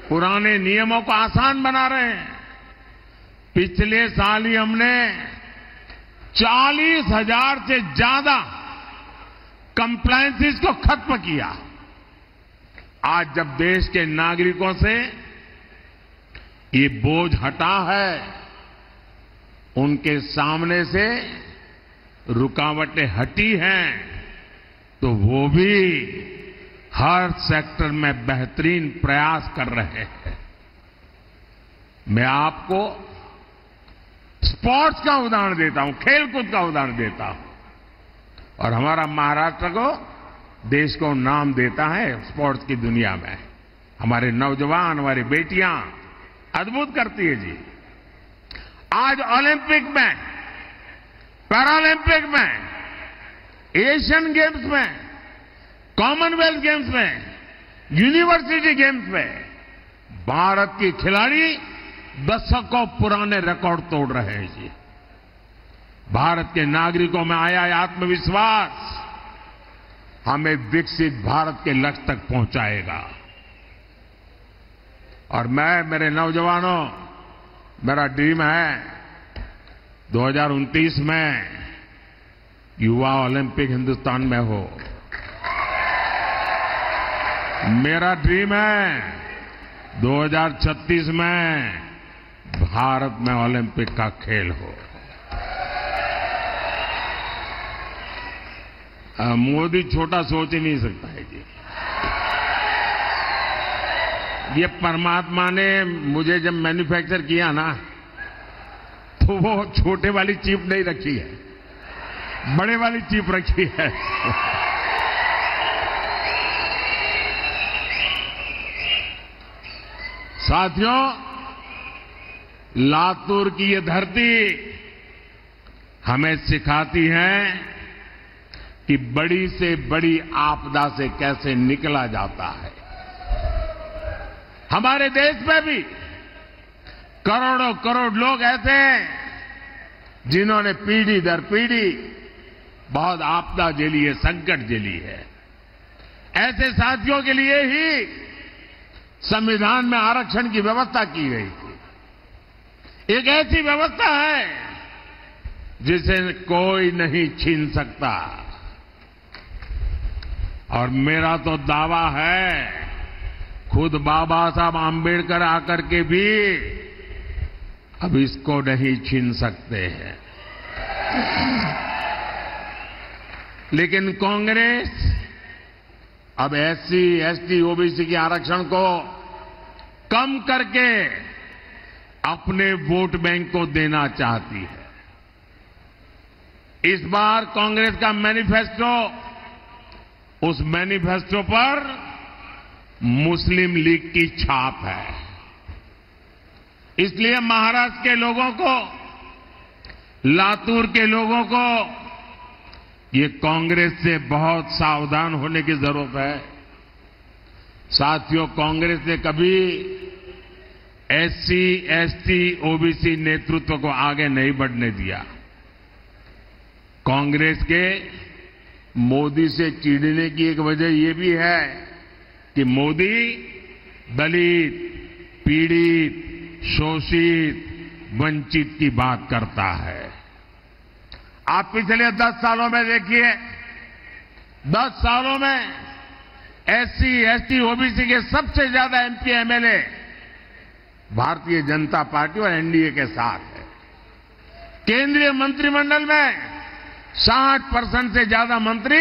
पुराने नियमों को आसान बना रहे हैं। पिछले साल ही हमने 40,000 से ज्यादा कंप्लायंसेस को खत्म किया। आज जब देश के नागरिकों से ये बोझ हटा है, उनके सामने से रुकावटें हटी हैं, तो वो भी हर सेक्टर में बेहतरीन प्रयास कर रहे हैं। मैं आपको स्पोर्ट्स का उदाहरण देता हूं, खेलकूद का उदाहरण देता हूं, और हमारा महाराष्ट्र को देश को नाम देता है स्पोर्ट्स की दुनिया में। हमारे नौजवान, हमारी बेटियां अद्भुत करती है जी। आज ओलंपिक में, पैरालंपिक में, एशियन गेम्स में, कॉमनवेल्थ गेम्स में, यूनिवर्सिटी गेम्स में भारत की खिलाड़ी दशकों पुराने रिकॉर्ड तोड़ रहे हैं जी। भारत के नागरिकों में आया आत्मविश्वास हमें विकसित भारत के लक्ष्य तक पहुंचाएगा। और मैं, मेरे नौजवानों, मेरा ड्रीम है 2029 में युवा ओलंपिक हिंदुस्तान में हो। मेरा ड्रीम है 2036 में भारत में ओलंपिक का खेल हो। मोदी छोटा सोच ही नहीं सकता है जी। ये परमात्मा ने मुझे जब मैन्युफैक्चर किया ना, तो वो छोटे वाली चिप नहीं रखी है, बड़े वाली चिप रखी है। साथियों, लातूर की ये धरती हमें सिखाती है कि बड़ी से बड़ी आपदा से कैसे निकला जाता है। हमारे देश में भी करोड़ों करोड़ लोग ऐसे हैं जिन्होंने पीढ़ी दर पीढ़ी बहुत आपदा झेली है, संकट झेली है। ऐसे साथियों के लिए ही संविधान में आरक्षण की व्यवस्था की गई थी। एक ऐसी व्यवस्था है जिसे कोई नहीं छीन सकता। और मेरा तो दावा है, खुद बाबा साहब आंबेडकर आकर के भी अब इसको नहीं छीन सकते हैं। लेकिन कांग्रेस अब एससी, एसटी, ओबीसी के आरक्षण को कम करके अपने वोट बैंक को देना चाहती है। इस बार कांग्रेस का मैनिफेस्टो, उस मैनिफेस्टो पर मुस्लिम लीग की छाप है। इसलिए महाराष्ट्र के लोगों को, लातूर के लोगों को ये कांग्रेस से बहुत सावधान होने की जरूरत है। साथियों, कांग्रेस ने कभी एससी, एसटी, ओबीसी नेतृत्व को आगे नहीं बढ़ने दिया। कांग्रेस के मोदी से चिढ़ने की एक वजह यह भी है कि मोदी दलित, पीड़ित, शोषित, वंचित की बात करता है। आप पिछले 10 सालों में देखिए, 10 सालों में एससी, एसटी, ओबीसी के सबसे ज्यादा MP, MLA Bharatiya Janata party और एनडीए के साथ है। केंद्रीय मंत्रिमंडल में 60% से ज्यादा मंत्री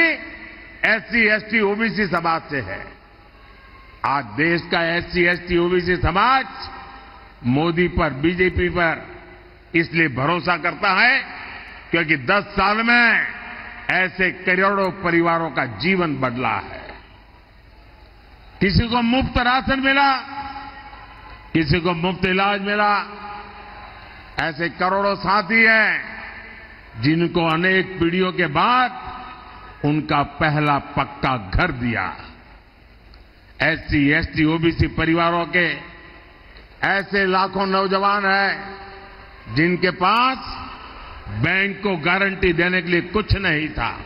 एससी, एसटी, ओबीसी समाज से है। आज देश का एससी, एसटी, ओबीसी समाज मोदी पर, बीजेपी पर इसलिए भरोसा करता है क्योंकि 10 साल में ऐसे करोड़ों परिवारों का जीवन बदला है। किसी को मुफ्त राशन मिला, किसी को मुफ्त इलाज मिला। ऐसे करोड़ों साथी हैं जिनको अनेक पीढ़ियों के बाद उनका पहला पक्का घर दिया। एससी, एसटी, ओबीसी परिवारों के ऐसे लाखों नौजवान हैं जिनके पास बैंक को गारंटी देने के लिए कुछ नहीं था।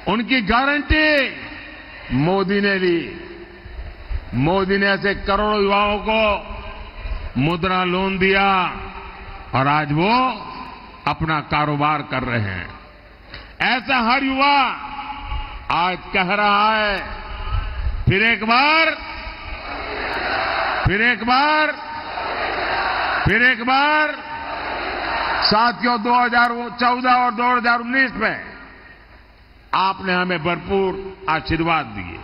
उनकी गारंटी मोदी ने ली। मोदी ने ऐसे करोड़ों युवाओं को मुद्रा लोन दिया और आज वो अपना कारोबार कर रहे हैं। ऐसा हर युवा आज कह रहा है, फिर एक बार, फिर एक बार, फिर एक बार। साथियों, 2014 और 2019 में आपने हमें भरपूर आशीर्वाद दिए,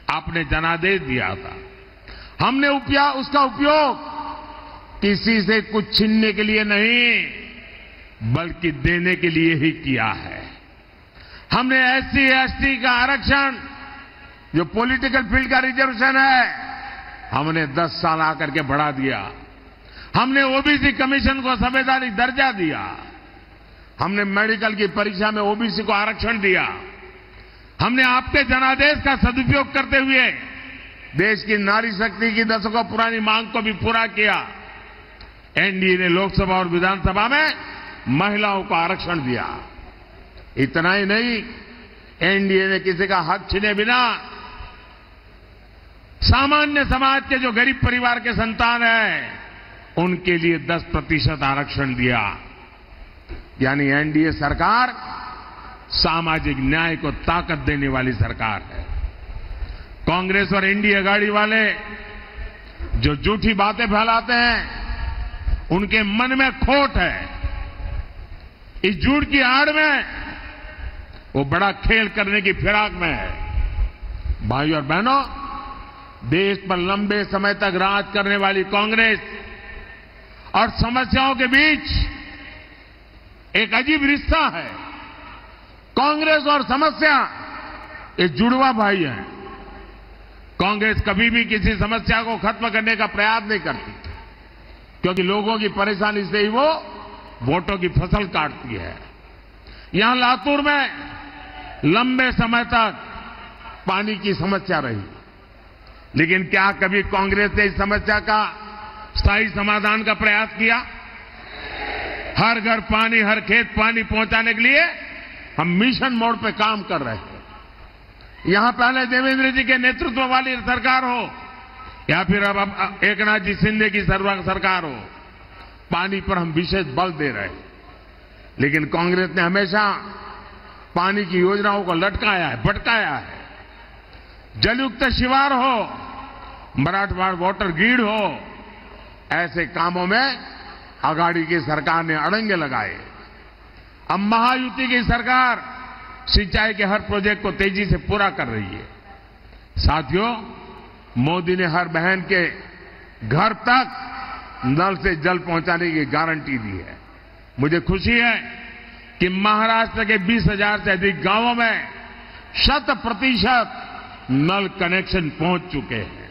आपने जनादेश दिया था। हमने उसका उपयोग किसी से कुछ छीनने के लिए नहीं, बल्कि देने के लिए ही किया है। हमने SC ST का आरक्षण, जो पॉलिटिकल फील्ड का रिजर्वेशन है, हमने 10 साल आकर के बढ़ा दिया। हमने OBC कमीशन को संवैधानिक दर्जा दिया। हमने मेडिकल की परीक्षा में OBC को आरक्षण दिया। हमने आपके जनादेश का सदुपयोग करते हुए देश की नारी शक्ति की दशकों पुरानी मांग को भी पूरा किया। NDA ने लोकसभा और विधानसभा में महिलाओं को आरक्षण दिया। इतना ही नहीं, NDA ने किसी का हक छीने बिना सामान्य समाज के जो गरीब परिवार के संतान हैं, उनके लिए 10% आरक्षण दिया। यानी NDA सरकार सामाजिक न्याय को ताकत देने वाली सरकार है। कांग्रेस और NDA अघाड़ी वाले जो झूठी बातें फैलाते हैं, उनके मन में खोट है। इस झूठ की आड़ में वो बड़ा खेल करने की फिराक में है। भाइयों और बहनों, देश पर लंबे समय तक राज करने वाली कांग्रेस और समस्याओं के बीच एक अजीब रिश्ता है। कांग्रेस और समस्या एक जुड़वा भाई है। कांग्रेस कभी भी किसी समस्या को खत्म करने का प्रयास नहीं करती, क्योंकि लोगों की परेशानी से ही वो वोटों की फसल काटती है। यहां लातूर में लंबे समय तक पानी की समस्या रही, लेकिन क्या कभी कांग्रेस ने इस समस्या का स्थायी समाधान का प्रयास किया? हर घर पानी, हर खेत पानी पहुंचाने के लिए हम मिशन मोड पे काम कर रहे हैं। यहां पहले देवेंद्र जी के नेतृत्व वाली सरकार हो या फिर अब एकनाथ जी शिंदे की सरकार हो, पानी पर हम विशेष बल दे रहे हैं। लेकिन कांग्रेस ने हमेशा पानी की योजनाओं को लटकाया है, भटकाया है। जलयुक्त शिवार हो, मराठवाड़ वाटर ग्रिड हो, ऐसे कामों में अघाड़ी की सरकार ने अड़ंगे लगाए। अब महायुति की सरकार सिंचाई के हर प्रोजेक्ट को तेजी से पूरा कर रही है। साथियों, मोदी ने हर बहन के घर तक नल से जल पहुंचाने की गारंटी दी है। मुझे खुशी है कि महाराष्ट्र के 20,000 से अधिक गांवों में 100% नल कनेक्शन पहुंच चुके हैं।